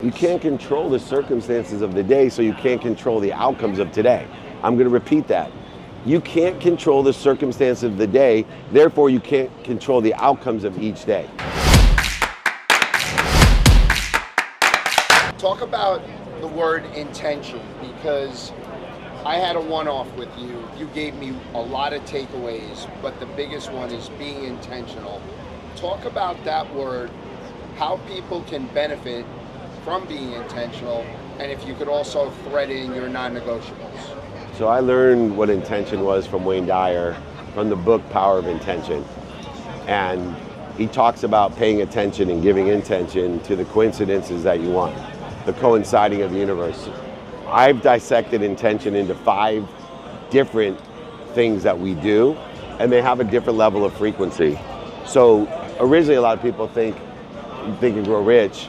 You can't control the circumstances of the day, so you can't control the outcomes of today. I'm going to repeat that. You can't control the circumstances of the day, therefore you can't control the outcomes of each day. Talk about the word intention, because I had a one-off with you. You gave me a lot of takeaways, but the biggest one is being intentional. Talk about that word, how people can benefit from being intentional, and if you could also thread in your non-negotiables. So I learned what intention was from Wayne Dyer, from the book Power of Intention. And he talks about paying attention and giving intention to the coincidences that you want, the coinciding of the universe. I've dissected intention into 5 different things that we do, and they have a different level of frequency. So originally a lot of people think and grow rich,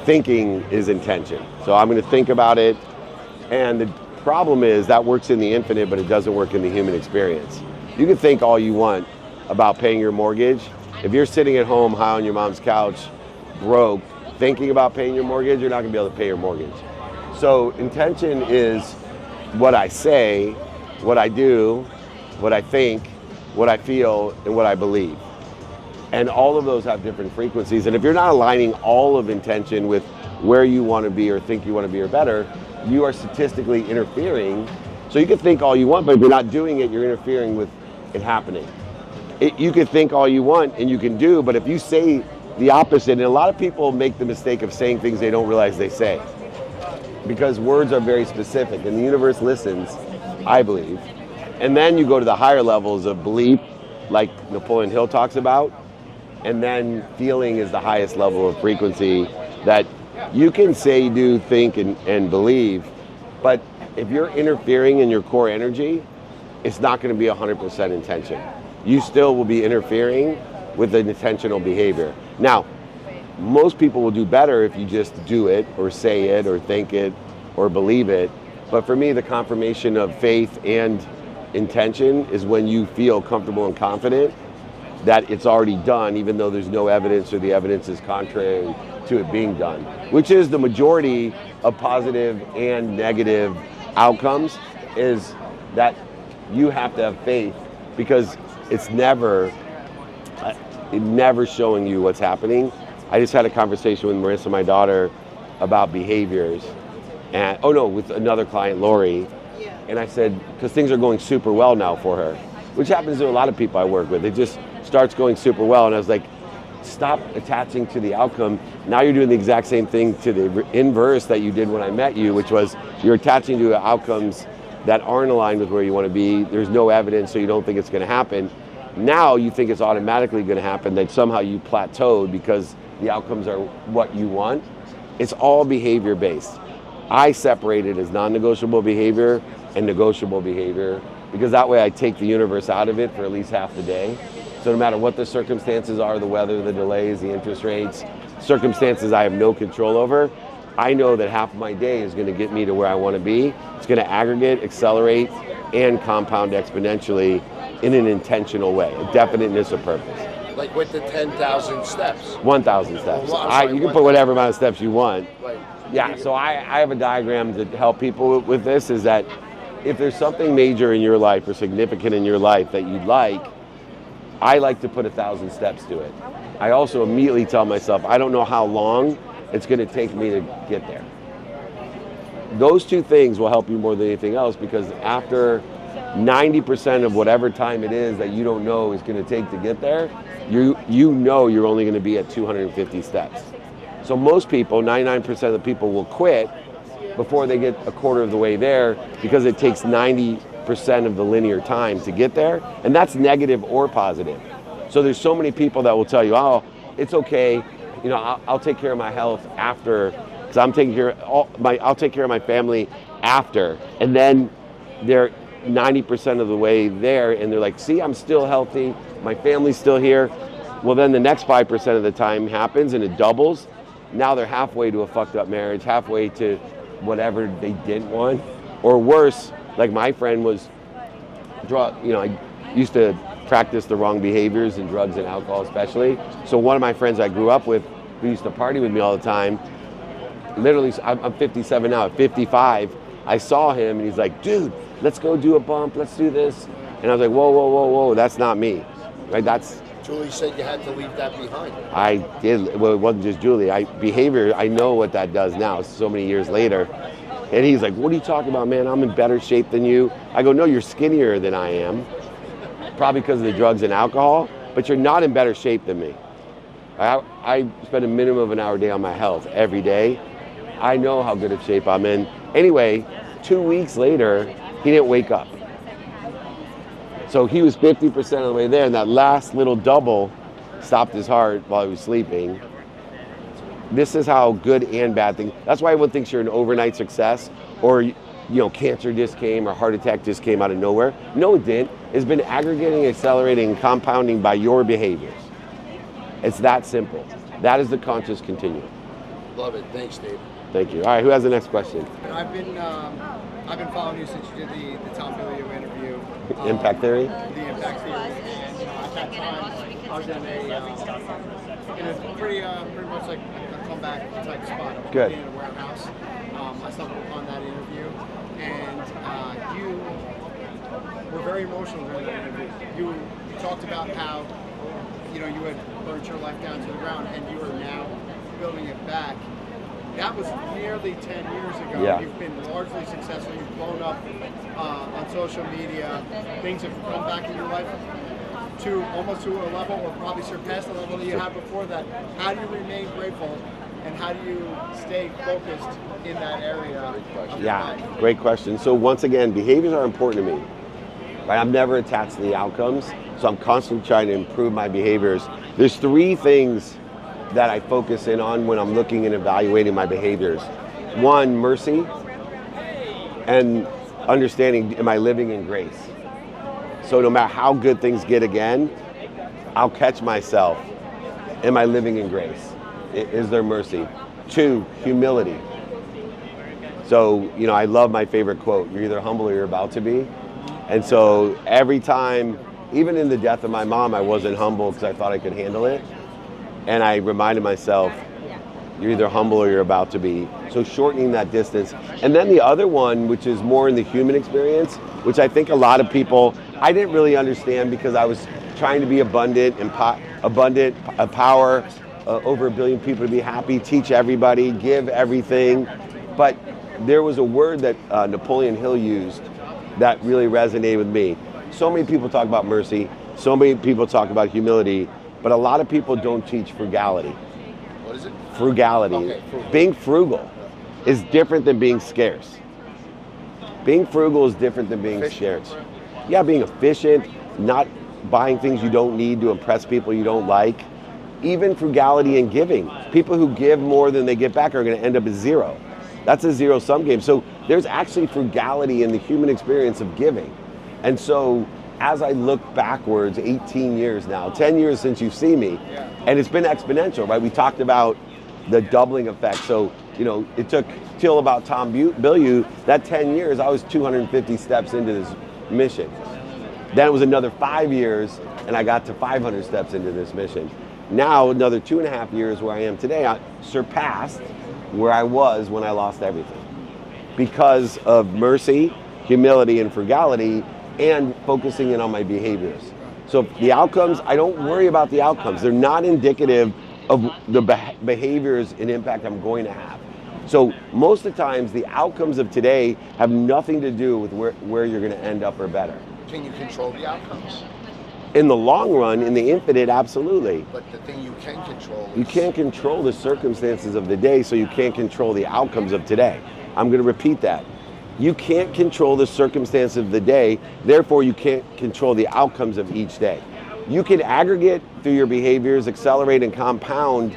thinking is intention. So I'm going to think about it, and the problem is that works in the infinite, but it doesn't work in the human experience. You can think all you want about paying your mortgage. If you're sitting at home high on your mom's couch, broke, thinking about paying your mortgage, you're not going to be able to pay your mortgage. So intention is what I say, what I do, what I think, what I feel, and what I believe. And all of those have different frequencies. And if you're not aligning all of intention with where you want to be or think you want to be or better, you are statistically interfering. So you can think all you want, but if you're not doing it, you're interfering with it happening. You can think all you want and you can do, but if you say the opposite, and a lot of people make the mistake of saying things they don't realize they say, because words are very specific and the universe listens, I believe. And then you go to the higher levels of belief, like Napoleon Hill talks about, and then feeling is the highest level of frequency that you can say, do, think, and believe, but if you're interfering in your core energy, it's not going to be 100% intention. You still will be interfering with an intentional behavior. Now, most people will do better if you just do it or say it or think it or believe it. But for me, the confirmation of faith and intention is when you feel comfortable and confident that it's already done, even though there's no evidence or the evidence is contrary to it being done, which is the majority of positive and negative outcomes, is that you have to have faith, because it's never showing you what's happening. I just had a conversation with Marissa, my daughter, about behaviors, and with another client, Lori, and I said, because things are going super well now for her, which happens to a lot of people I work with. It just starts going super well, and I was like, stop attaching to the outcome. Now you're doing the exact same thing to the inverse that you did when I met you, which was you're attaching to outcomes that aren't aligned with where you want to be. There's no evidence, so you don't think it's going to happen. Now you think it's automatically going to happen, that somehow you plateaued because the outcomes are what you want. It's all behavior based. I separate it as non-negotiable behavior and negotiable behavior, because that way I take the universe out of it for at least half the day. So no matter what the circumstances are, the weather, the delays, the interest rates, circumstances I have no control over, I know that half of my day is going to get me to where I want to be. It's going to aggregate, accelerate, and compound exponentially in an intentional way, a definiteness of purpose. Like with the 10,000 steps. 1,000 steps. You can put whatever amount of steps you want. Yeah, so I have a diagram to help people with this, is that if there's something major in your life or significant in your life that you'd like, I like to put 1,000 steps to it. I also immediately tell myself, I don't know how long it's going to take me to get there. Those 2 things will help you more than anything else, because after 90% of whatever time it is that you don't know is going to take to get there, you know you're only going to be at 250 steps. So most people, 99% of the people, will quit before they get a quarter of the way there, because it takes 90% of the linear time to get there, and that's negative or positive. So there's so many people that will tell you, oh, it's okay, I'll take care of my health after, because I'll take care of my family after, and then they're 90% of the way there, and they're like, see, I'm still healthy, my family's still here. Well, then the next 5% of the time happens and it doubles. Now they're halfway to a fucked up marriage, halfway to whatever they didn't want, or worse, like my friend was, I used to practice the wrong behaviors in drugs and alcohol especially. So one of my friends I grew up with, who used to party with me all the time, literally, I'm 57 now. At 55, I saw him and he's like, dude, let's go do a bump. Let's do this. And I was like, whoa, whoa, whoa, whoa. That's not me. Right? Julie said you had to leave that behind. I did. Well, it wasn't just Julie. Behavior, I know what that does now, so many years later. And he's like, what are you talking about, man? I'm in better shape than you. I go, no, you're skinnier than I am. Probably because of the drugs and alcohol, but you're not in better shape than me. I spend a minimum of an hour a day on my health every day. I know how good of shape I'm in. Anyway, 2 weeks later, he didn't wake up. So he was 50% of the way there, and that last little double stopped his heart while he was sleeping. This is how good and bad things. That's why everyone thinks you're an overnight success, or cancer just came, or heart attack just came out of nowhere. No, it didn't. It's been aggregating, accelerating, and compounding by your behaviors. It's that simple. That is the conscious continuum. Love it. Thanks, Dave. Thank you. All right, who has the next question? I've been following you since you did the Tom Billio interview. Impact theory? The impact theory. And at that time, I was in a pretty much like a comeback type spot. I was Good. working in a warehouse. I stumbled upon that interview, and you were very emotional during that interview. You talked about how you had burnt your life down to the ground, and you are now building it back. That was nearly 10 years ago. Yeah. You've been largely successful. You've blown up on social media. Things have come back in your life to almost to a level, or probably surpassed the level that you had before that. How do you remain grateful, and how do you stay focused in that area of your life? Yeah, great question. So once again, behaviors are important to me. Right? I'm never attached to the outcomes, so I'm constantly trying to improve my behaviors. There's 3 things that I focus in on when I'm looking and evaluating my behaviors. 1, mercy, and understanding, am I living in grace? So no matter how good things get again, I'll catch myself. Am I living in grace? Is there mercy? 2, humility. So, I love my favorite quote, you're either humble or you're about to be. And so every time, even in the death of my mom, I wasn't humble because I thought I could handle it. And I reminded myself, you're either humble or you're about to be. So shortening that distance. And then the other one, which is more in the human experience, which I think a lot of people, I didn't really understand because I was trying to be abundant, empower over 1 billion people to be happy, teach everybody, give everything. But there was a word that Napoleon Hill used that really resonated with me. So many people talk about mercy, so many people talk about humility, but a lot of people don't teach frugality. What is it? Frugality. Okay, frugal. Being frugal is different than being scarce. Being frugal is different than being scarce. Yeah, being efficient, not buying things you don't need to impress people you don't like. Even frugality and giving. People who give more than they get back are going to end up at 0. That's a zero-sum game. So there's actually frugality in the human experience of giving. And so as I look backwards, 18 years now, 10 years since you've seen me, and it's been exponential, right? We talked about the doubling effect. So, it took till about Tom Billio, that 10 years, I was 250 steps into this mission. Then it was another 5 years, and I got to 500 steps into this mission. Now, another 2.5 years where I am today, I surpassed where I was when I lost everything. Because of mercy, humility, and frugality, and focusing in on my behaviors. So the outcomes, I don't worry about the outcomes. They're not indicative of the behaviors and impact I'm going to have. So most of the times, the outcomes of today have nothing to do with where you're going to end up or better. Can you control the outcomes? In the long run, in the infinite, absolutely. But the thing you can control is... You can't control the circumstances of the day, so you can't control the outcomes of today. I'm going to repeat that. You can't control the circumstance of the day, therefore you can't control the outcomes of each day. You can aggregate through your behaviors, accelerate and compound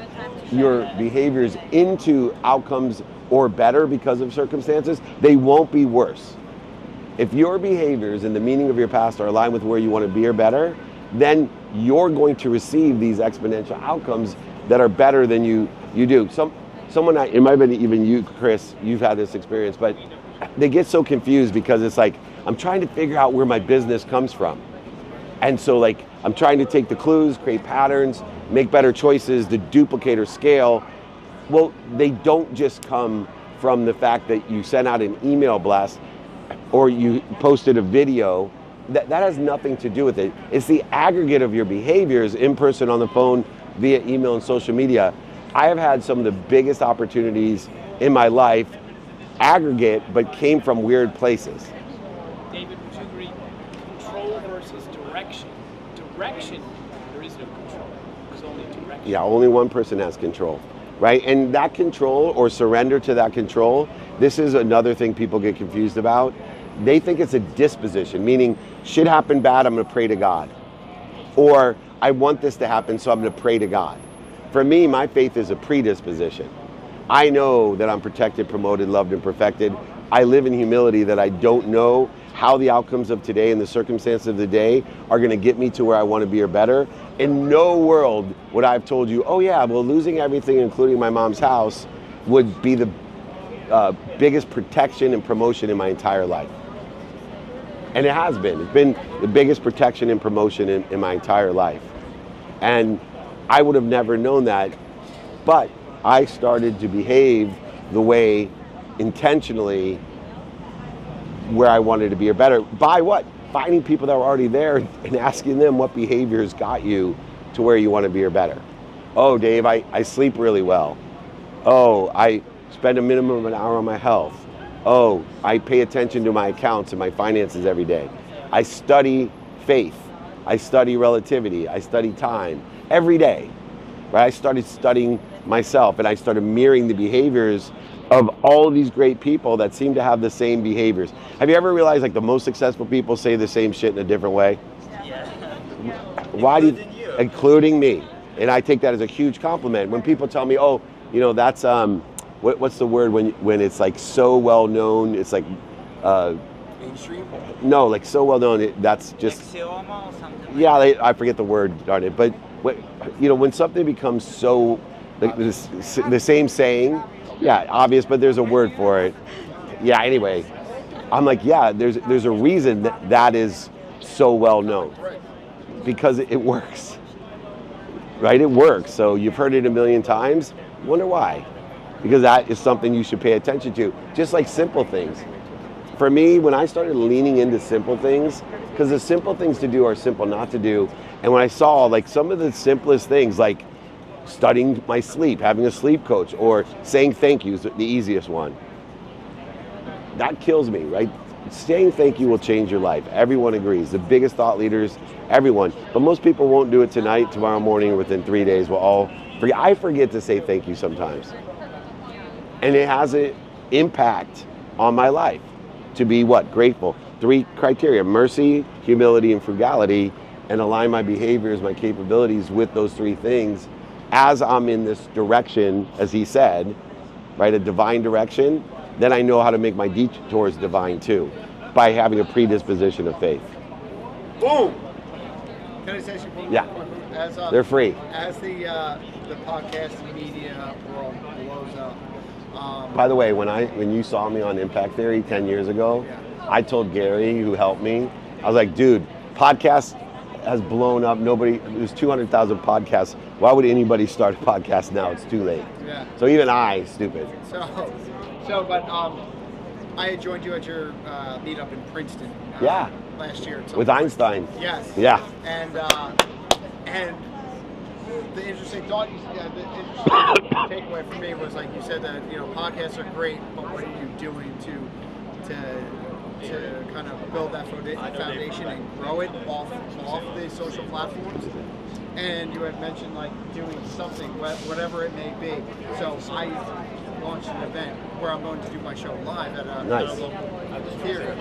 your behaviors into outcomes or better because of circumstances. They won't be worse. If your behaviors and the meaning of your past are aligned with where you want to be or better, then you're going to receive these exponential outcomes that are better than you do. Someone, it might have been even you, Chris, you've had this experience, but they get so confused because it's like, I'm trying to figure out where my business comes from. And so I'm trying to take the clues, create patterns, make better choices to duplicate or scale. Well, they don't just come from the fact that you sent out an email blast or you posted a video. That has nothing to do with it. It's the aggregate of your behaviors in person, on the phone, via email and social media. I have had some of the biggest opportunities in my life, aggregate, but came from weird places. David, would you agree? Control versus direction. Direction, there is no control. There's only direction. Yeah, only one person has control, right? And that control, or surrender to that control, this is another thing people get confused about. They think it's a disposition, meaning shit happened bad, I'm gonna pray to God. Or I want this to happen, so I'm gonna pray to God. For me, my faith is a predisposition. I know that I'm protected, promoted, loved, and perfected. I live in humility that I don't know how the outcomes of today and the circumstances of the day are gonna get me to where I wanna be or better. In no world would I have told you, oh yeah, well, losing everything, including my mom's house, would be the biggest protection and promotion in my entire life. And it has been. It's been the biggest protection and promotion in my entire life. And I would have never known that, but I started to behave the way intentionally where I wanted to be or better. By what? Finding people that were already there and asking them what behaviors got you to where you want to be or better. Oh, Dave, I sleep really well. Oh, I spend a minimum of an hour on my health. Oh, I pay attention to my accounts and my finances every day. I study faith. I study relativity. I study time every day. Right? I started studying myself, and I started mirroring the behaviors of all of these great people that seem to have the same behaviors. Have you ever realized like the most successful people say the same shit in a different way? Yeah. Why do Including you. including me? And I take that as a huge compliment. When people tell me, oh, you know, that's what's the word when it's like so well known? It's like Mainstream? no, like so well known. That's just Axioma or something. yeah. I forget the word, darn it. But when something becomes so like the same saying, yeah, obvious, but there's a word for it. Yeah. Anyway, I'm like, yeah. There's a reason that is so well known because it works. Right? It works. So you've heard it a million times. Wonder why? Because that is something you should pay attention to. Just like simple things. For me, when I started leaning into simple things, because the simple things to do are simple not to do, and when I saw like some of the simplest things, like studying my sleep, having a sleep coach, or saying thank you is the easiest one. That kills me, right? Saying thank you will change your life. Everyone agrees. The biggest thought leaders, everyone. But most people won't do it tonight, tomorrow morning, or within 3 days. We'll all forget. I forget to say thank you sometimes. And it has an impact on my life to be what? Grateful. 3 criteria: mercy, humility, and frugality, and align my behaviors, my capabilities with those 3 things as I'm in this direction, as he said, right? A divine direction. Then I know how to make my detours divine too, by having a predisposition of faith. Boom! Can I say something? Yeah. As, They're free. As the podcast media world blows up. By the way, when you saw me on Impact Theory 10 years ago, I told Gary, who helped me, I was like, dude, podcast has blown up. There's 200,000 podcasts. Why would anybody start a podcast now? It's too late. Yeah. So even stupid. But I had joined you at your meetup in Princeton. Yeah. Last year. With Einstein. Yes. Yeah. And the interesting thought, the interesting takeaway for me was like you said that podcasts are great, but what are you doing to kind of build that foundation and grow it off the social platforms? And you had mentioned like doing something, whatever it may be. So I launched an event where I'm going to do my show live at a local theater.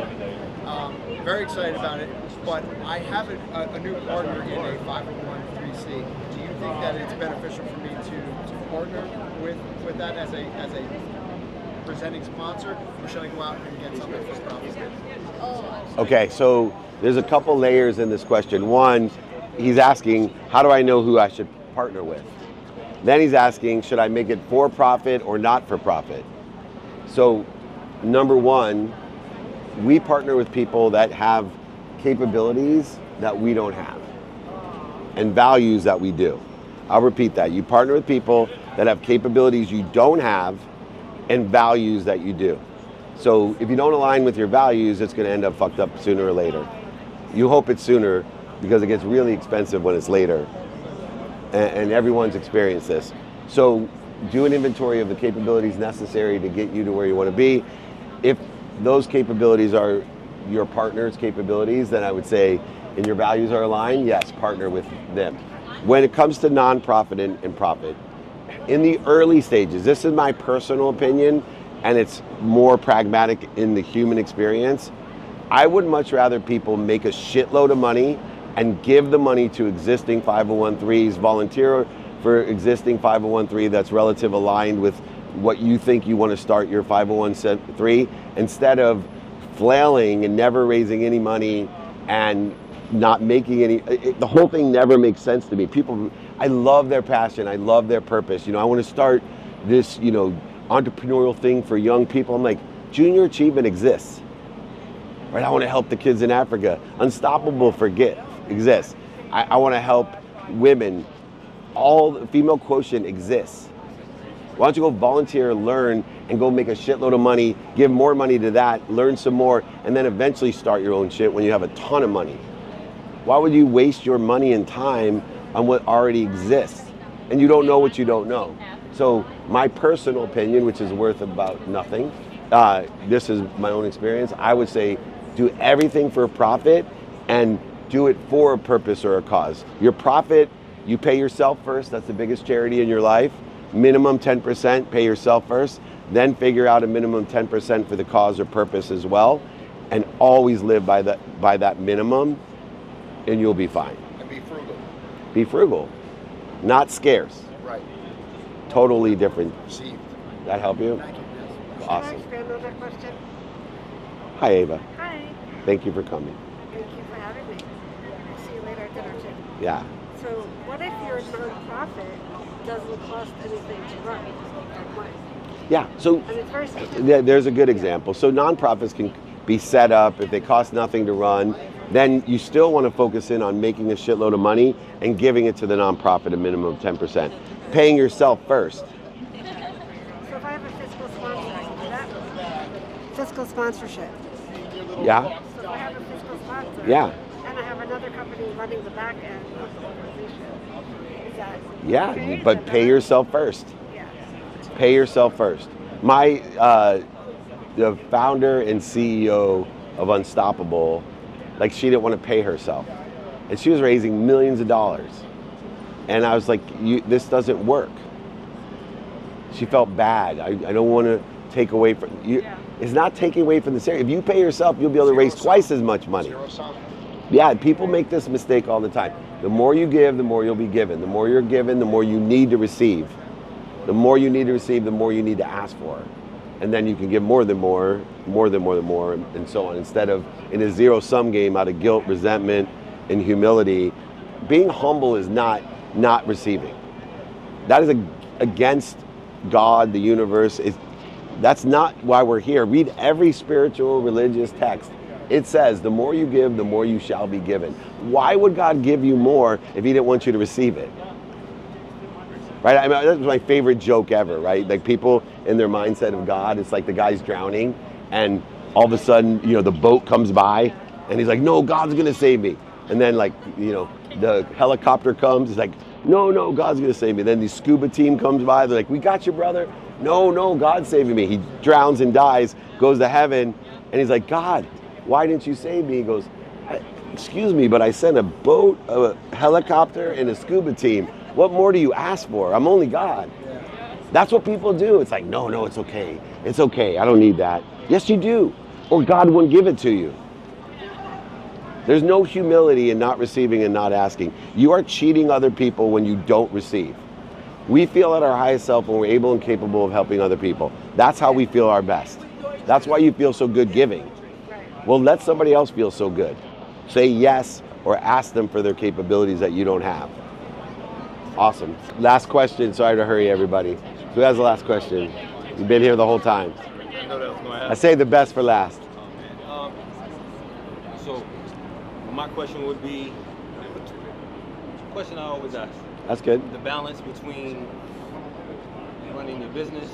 Very excited about it, but I have a new partner in a 501(c)(3). Do you think that it's beneficial for me to partner with that as a presenting sponsor, or should I go out and get something for profit? Okay, so there's a couple layers in this question. One, he's asking, how do I know who I should partner with? Then he's asking, should I make it for profit or not for profit? So, number one, we partner with people that have capabilities that we don't have and values that we do. I'll repeat that. You partner with people that have capabilities you don't have and values that you do. So if you don't align with your values, it's going to end up fucked up sooner or later. You hope it's sooner because it gets really expensive when it's later. And everyone's experienced this. So do an inventory of the capabilities necessary to get you to where you want to be. If those capabilities are your partner's capabilities, then I would say, and your values are aligned, yes, partner with them. When it comes to nonprofit and profit, in the early stages, this is my personal opinion, and it's more pragmatic in the human experience, I would much rather people make a shitload of money and give the money to existing 501(c)(3s, volunteer for existing 501(c)(3) that's relative aligned with what you think you want to start your 501(c)(3), instead of flailing and never raising any money and not making any, the whole thing never makes sense to me. People, I love their passion, I love their purpose. I want to start this, entrepreneurial thing for young people. I'm like, junior achievement exists. Right? I want to help the kids in Africa. Unstoppable for Gift exists. I want to help women. All the female quotient exists. Why don't you go volunteer, learn, and go make a shitload of money, give more money to that, learn some more, and then eventually start your own shit when you have a ton of money. Why would you waste your money and time on what already exists? And you don't know what you don't know. So my personal opinion, which is worth about nothing, this is my own experience, I would say do everything for a profit and do it for a purpose or a cause. Your profit, you pay yourself first, that's the biggest charity in your life. Minimum 10%, pay yourself first, then figure out a minimum 10% for the cause or purpose as well, and always live by that minimum, and you'll be fine. And be frugal. Be frugal, not scarce. Right. Totally different. Received. That help you? Awesome. Can I expand on that question? Hi, Ava. Hi. Thank you for coming. Thank you for having me. I'll see you later at dinner too. Yeah. So what if your nonprofit doesn't cost anything to run? Like mine? Yeah. So And it's very simple. there's a good example. So nonprofits can be set up if they cost nothing to run. Then you still want to focus in on making a shitload of money and giving it to the nonprofit a minimum of 10%. Paying yourself first. So if I have a fiscal sponsor, I can do that? Fiscal sponsorship. Yeah. So if I have a fiscal sponsor, Yeah. and I have another company running the back end of the organization, is that Yeah. okay? But Is that pay better? yourself first. Yeah. Pay yourself first. The founder and CEO of Unstoppable, like, she didn't want to pay herself, and she was raising millions of dollars, and I was like, this doesn't work. She felt bad. I don't want to take away from you. Yeah. It's not taking away from the series. If you pay yourself, you'll be able to raise twice as much money. Zero sum. Yeah, people make this mistake all the time. The more you give, the more you'll be given. The more you're given, the more you need to receive. The more you need to receive, the more you need to ask for. And then you can give more than more, and so on. Instead of in a zero-sum game out of guilt, resentment, and humility, being humble is not receiving. That is against God, the universe. That's not why we're here. Read every spiritual, religious text. It says, the more you give, the more you shall be given. Why would God give you more if he didn't want you to receive it? Right? I mean, that's my favorite joke ever, right? Like, people in their mindset of God, it's like the guy's drowning, and all of a sudden, the boat comes by, and he's like, no, God's gonna save me. And then, like, the helicopter comes, he's like, no, God's gonna save me. Then the scuba team comes by, they're like, we got you, brother. No, God's saving me. He drowns and dies, goes to heaven, and he's like, God, why didn't you save me? He goes, excuse me, but I sent a boat, a helicopter, and a scuba team. What more do you ask for? I'm only God. That's what people do. It's like, no, it's okay. It's okay, I don't need that. Yes, you do, or God wouldn't give it to you. There's no humility in not receiving and not asking. You are cheating other people when you don't receive. We feel at our highest self when we're able and capable of helping other people. That's how we feel our best. That's why you feel so good giving. Well, let somebody else feel so good. Say yes or ask them for their capabilities that you don't have. Awesome. Last question. Sorry to hurry everybody. Who has the last question? You've been here the whole time. I say the best for last. So my question would be, question I always ask. That's good. The balance between running your business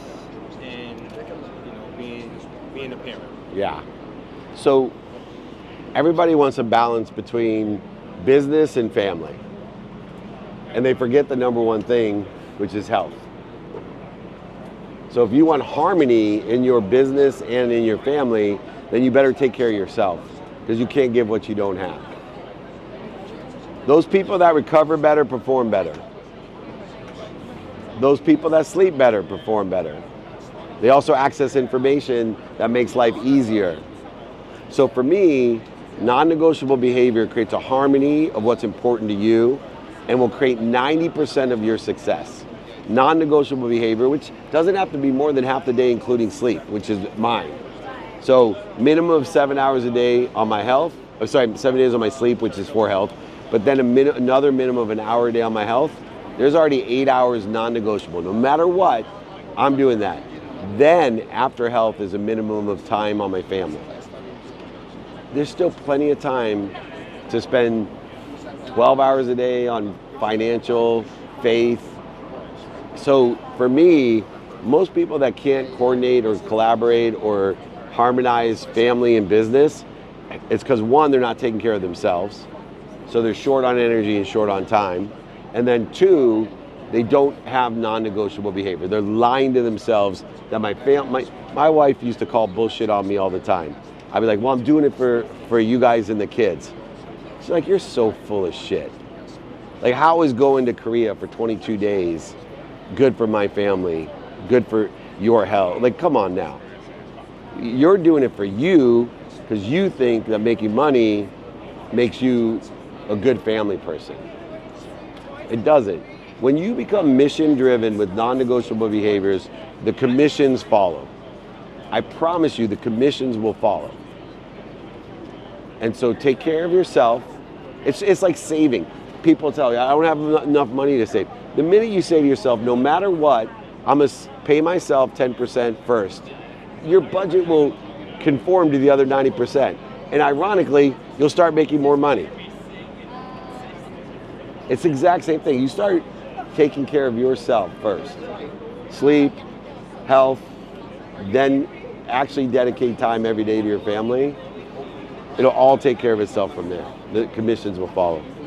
and being a parent? Yeah. So everybody wants a balance between business and family. And they forget the number one thing, which is health. So if you want harmony in your business and in your family, then you better take care of yourself, because you can't give what you don't have. Those people that recover better perform better. Those people that sleep better perform better. They also access information that makes life easier. So for me, non-negotiable behavior creates a harmony of what's important to you and will create 90% of your success. Non-negotiable behavior, which doesn't have to be more than half the day, including sleep, which is mine. So minimum of 7 hours a day on my health, 7 days on my sleep, which is for health, but then another minimum of an hour a day on my health. There's already 8 hours non-negotiable. No matter what, I'm doing that. Then after health is a minimum of time on my family. There's still plenty of time to spend 12 hours a day on financial, faith. So for me, most people that can't coordinate or collaborate or harmonize family and business, it's because one, they're not taking care of themselves. So they're short on energy and short on time. And then two, they don't have non-negotiable behavior. They're lying to themselves that my wife used to call bullshit on me all the time. I'd be like, well, I'm doing it for you guys and the kids. She's like, you're so full of shit. Like, how is going to Korea for 22 days good for my family, good for your health? Like, come on now. You're doing it for you because you think that making money makes you a good family person. It doesn't. When you become mission driven with non-negotiable behaviors, the commissions follow. I promise you the commissions will follow. And so take care of yourself. It's like saving. People tell you, I don't have enough money to save. The minute you say to yourself, no matter what, I'm gonna pay myself 10% first, your budget will conform to the other 90%. And ironically, you'll start making more money. It's the exact same thing. You start taking care of yourself first. Sleep, health, then actually dedicate time every day to your family. It'll all take care of itself from there. The commissions will follow.